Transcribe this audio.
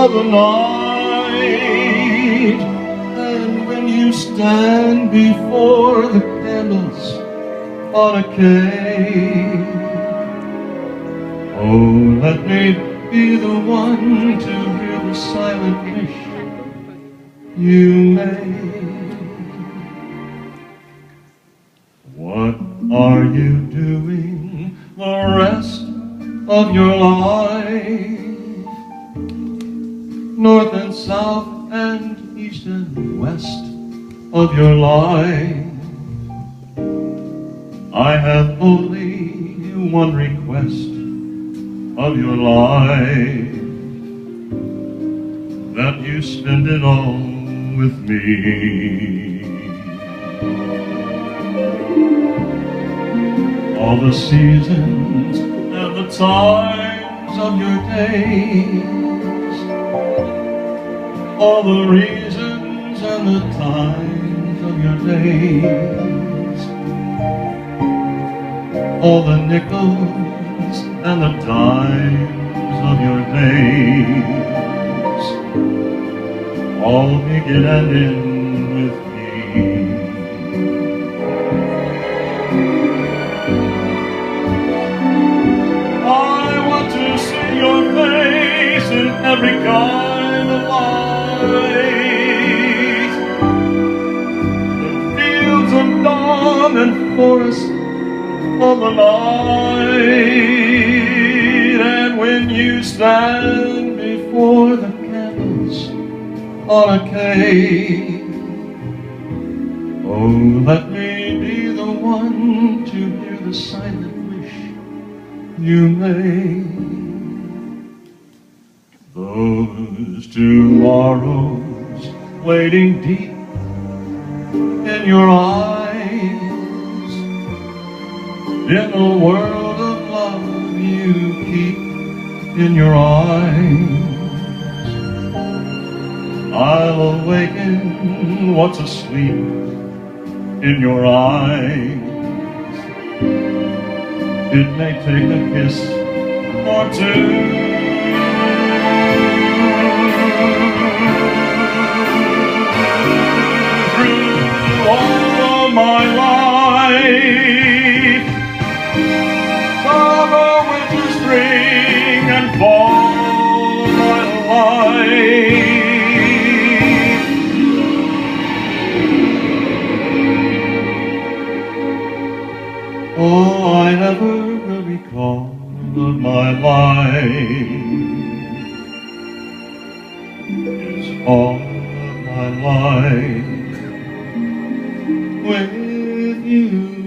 of the night. And when you stand before the candles on a cave, oh, let me be the one to hear the silent wish you made. What are you doing the rest of your life? North and south and east and west of your life. I have only one request of your life, that you spend it all with me. All the seasons and the times of your days, all the reasons and the times of your days, all the nickels and the dimes of your days, all begin and end with me. I want to see your face in every kind of light, the fields of dawn and forests of the night. And when you stand before the candles on a cave, oh, let me be the one to hear the silent wish you made. Those tomorrows waiting deep in your eyes, in the world of love you keep in your eyes. I'll awaken what's asleep in your eyes. It may take a kiss or two, through all my life, summer, winter, spring, and fall, my life. Oh, I never will recall of my life. It's all of my life with you.